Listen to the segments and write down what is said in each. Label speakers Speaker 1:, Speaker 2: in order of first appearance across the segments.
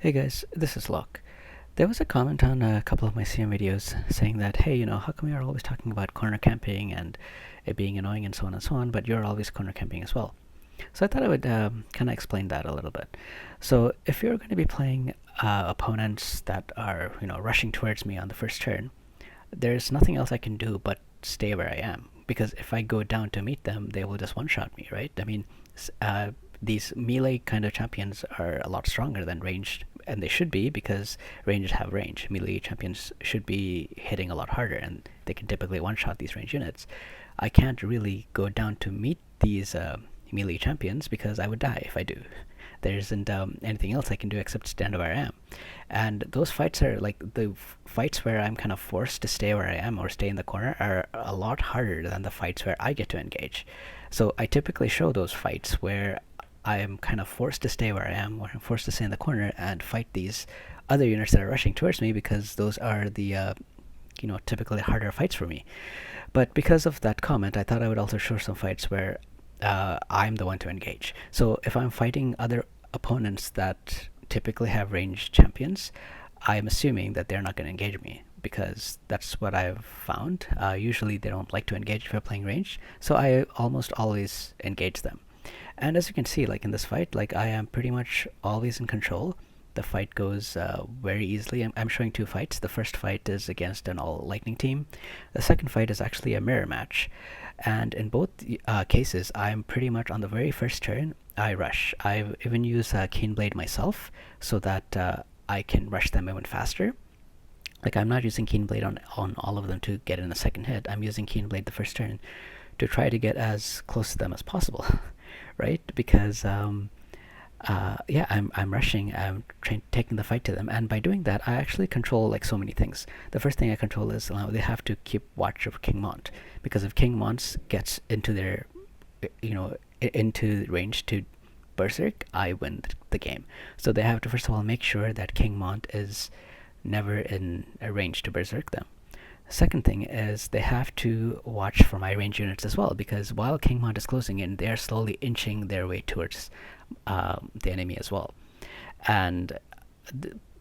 Speaker 1: Hey guys, this is Locke. There was a comment on a couple of my CM videos saying that, hey, how come you're always talking about corner camping and it being annoying and so on, but you're always corner camping as well. So I thought I would kind of explain that a little bit. So if you're going to be playing opponents that are, rushing towards me on the first turn, there's nothing else I can do but stay where I am. Because if I go down to meet them, they will just one-shot me, right? I mean, these melee kind of champions are a lot stronger than ranged, and they should be because ranged have range. Melee champions should be hitting a lot harder, and they can typically one-shot these range units. I can't really go down to meet these melee champions because I would die if I do. There isn't anything else I can do except stand where I am. And those fights are like the fights where I'm kind of forced to stay where I am or stay in the corner are a lot harder than the fights where I get to engage. So I typically show those fights where I am kind of forced to stay where I am, or I'm forced to stay in the corner and fight these other units that are rushing towards me because those are the typically harder fights for me. But because of that comment, I thought I would also show some fights where I'm the one to engage. So if I'm fighting other opponents that typically have ranged champions, I'm assuming that they're not going to engage me because that's what I've found. Usually they don't like to engage if you're playing ranged, so I almost always engage them. And as you can see, like in this fight, like I am pretty much always in control. The fight goes very easily. I'm showing two fights. The first fight is against an all lightning team. The second fight is actually a mirror match. And in both cases, I'm pretty much on the very first turn, I rush. I even use Keen Blade myself so that I can rush them even faster. Like I'm not using Keen Blade on all of them to get in a second hit. I'm using Keen Blade the first turn to try to get as close to them as possible, right? Because I'm rushing. I'm taking the fight to them, and by doing that, I actually control like so many things. The first thing I control is they have to keep watch of King Mont, because if King Mont gets into their, into range to Berserk, I win the game. So they have to first of all make sure that King Mont is never in a range to Berserk them. Second thing is they have to watch for my range units as well, because while King Mont is closing in, they're slowly inching their way towards the enemy as well. And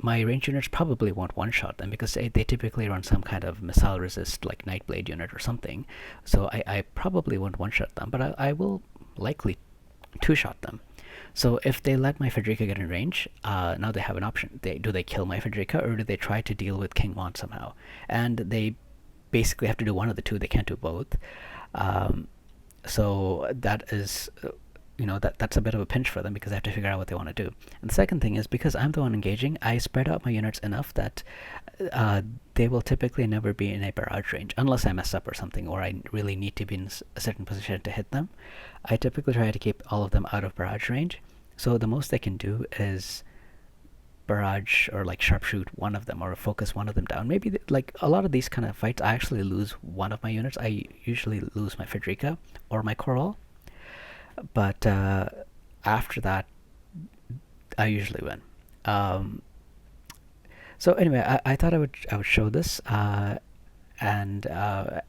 Speaker 1: my range units probably won't one-shot them because they typically run some kind of missile resist like Nightblade unit or something. So I probably won't one-shot them, but I will likely two-shot them. So if they let my Frederica get in range, now they have an option. Do they kill my Frederica, or do they try to deal with King Mont somehow? And they basically have to do one of the two. They can't do both. So that is, that's a bit of a pinch for them because they have to figure out what they want to do. And the second thing is, because I'm the one engaging, I spread out my units enough that they will typically never be in a barrage range unless I mess up or something, or I really need to be in a certain position to hit them. I typically try to keep all of them out of barrage range, so the most they can do is barrage or like sharpshoot one of them or focus one of them down. Maybe like a lot of these kind of fights, I actually lose one of my units. I usually lose my Frederica or my Coral, but after that, I usually win. So anyway, I thought I would show this, and I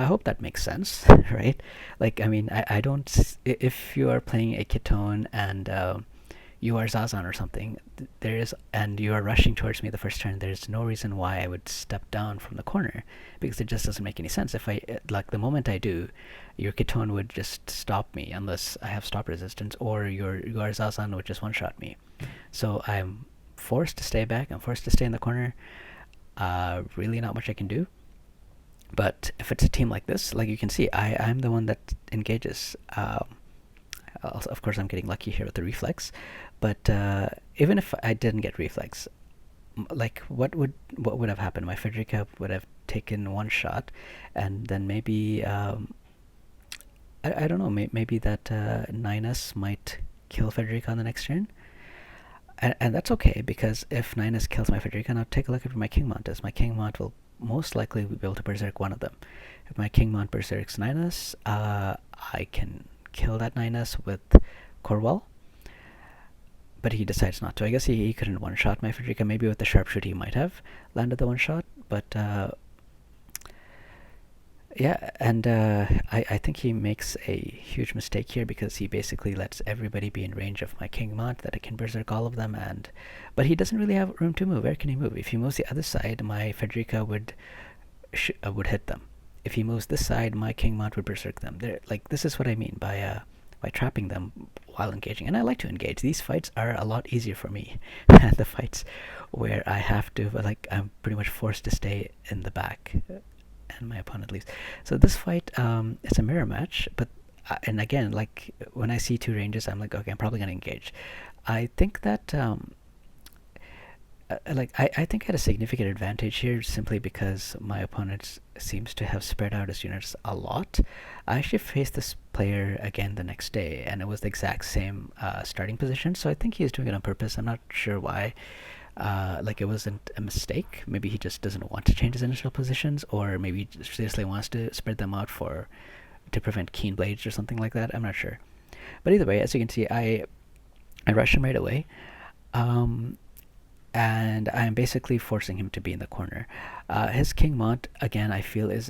Speaker 1: hope that makes sense, right? Like, I mean, I don't. If you are playing a Ketone and you are Zazan or something, and you are rushing towards me the first turn, there's no reason why I would step down from the corner, because it just doesn't make any sense. If I, like, the moment I do, your Ketone would just stop me unless I have stop resistance, or your Zazan would just one-shot me. So I'm forced to stay back. I'm forced to stay in the corner. Really not much I can do. But if it's a team like this, like you can see, I'm the one that engages. Also, of course, I'm getting lucky here with the reflex. But even if I didn't get reflex, like what would have happened? My Frederica would have taken one shot, and then maybe I don't know. Maybe that 9S might kill Frederica on the next turn. And that's okay, because if 9S kills my Frederica, now take a look at what my King Mont is. My King Mont will most likely be able to berserk one of them. If my King Mont berserks 9S, I can kill that 9S with Corwell, but he decides not to. I guess he couldn't one-shot my Frederica. Maybe with the sharpshoot he might have landed the one-shot, but Yeah, and I think he makes a huge mistake here because he basically lets everybody be in range of my King Mont that I can berserk all of them, and but he doesn't really have room to move. Where can he move? If he moves the other side, my Frederica would hit them. If he moves this side, my King Mont would berserk them. They're, like, this is what I mean by trapping them while engaging. And I like to engage. These fights are a lot easier for me than the fights where I have to, like, I'm pretty much forced to stay in the back and my opponent leaves. So this fight, it's a mirror match, but and again, like when I see two ranges, I'm like, okay, I'm probably gonna engage. I think that I think I had a significant advantage here simply because my opponent seems to have spread out his units a lot. I actually faced this player again the next day, and it was the exact same starting position. So I think he was doing it on purpose. I'm not sure why. Like it wasn't a mistake. Maybe he just doesn't want to change his initial positions, or maybe he seriously wants to spread them out to prevent keen blades or something like that. I'm not sure. But either way, as you can see, I rushed him right away. Um, and I'm basically forcing him to be in the corner. His King Mont, again, I feel is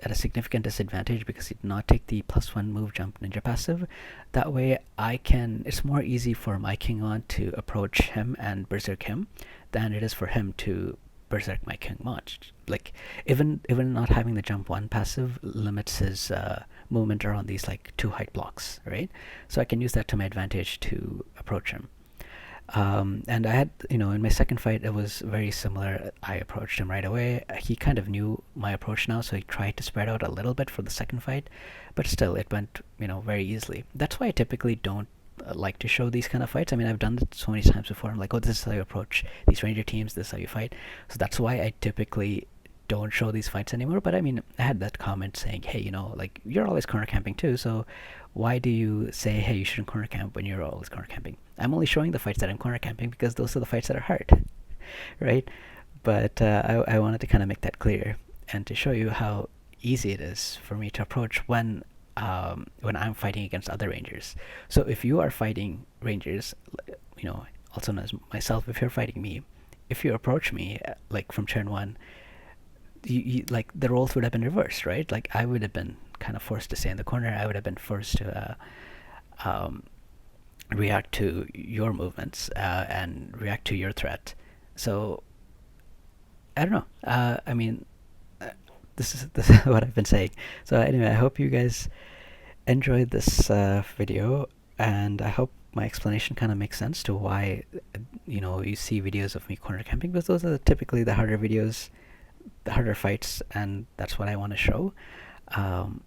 Speaker 1: at a significant disadvantage because he did not take the +1 move jump ninja passive. That way, it's more easy for my King Mont to approach him and berserk him than it is for him to berserk my King Mont. Like, even not having the jump 1 passive limits his movement around these like 2 height blocks, right? So I can use that to my advantage to approach him. And I had, in my second fight, it was very similar. I approached him right away. He kind of knew my approach now, so he tried to spread out a little bit for the second fight, but still, it went, very easily. That's why I typically don't like to show these kind of fights. I mean, I've done it so many times before. I'm like, oh, this is how you approach these ranger teams. This is how you fight. So that's why I typically don't show these fights anymore. But I mean, I had that comment saying, hey, like, you're always corner camping too, so why do you say, hey, you shouldn't corner camp when you're always corner camping? I'm only showing the fights that I'm corner camping because those are the fights that are hard, right? But I wanted to kind of make that clear and to show you how easy it is for me to approach when I'm fighting against other rangers. So if you are fighting rangers, also known as myself, if you're fighting me, if you approach me like from turn one, like the roles would have been reversed, right? Like I would have been kind of forced to stay in the corner. I would have been forced to um, react to your movements and react to your threat. So I don't know. I mean, this is what I've been saying. So anyway, I hope you guys enjoyed this video, and I hope my explanation kind of makes sense to why you see videos of me corner camping, because those are typically the harder videos, the harder fights, and that's what I want to show. Um,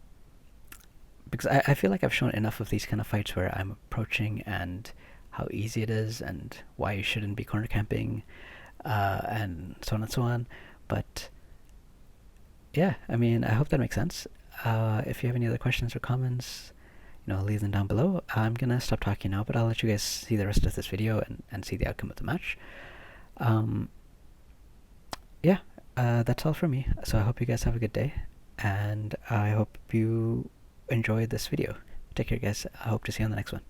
Speaker 1: because I feel like I've shown enough of these kind of fights where I'm approaching and how easy it is and why you shouldn't be corner camping and so on and so on. But yeah, I mean, I hope that makes sense. If you have any other questions or comments, leave them down below. I'm gonna stop talking now, but I'll let you guys see the rest of this video and see the outcome of the match. Um, yeah, that's all from me. So I hope you guys have a good day, and I hope you enjoyed this video. Take care, guys. I hope to see you on the next one.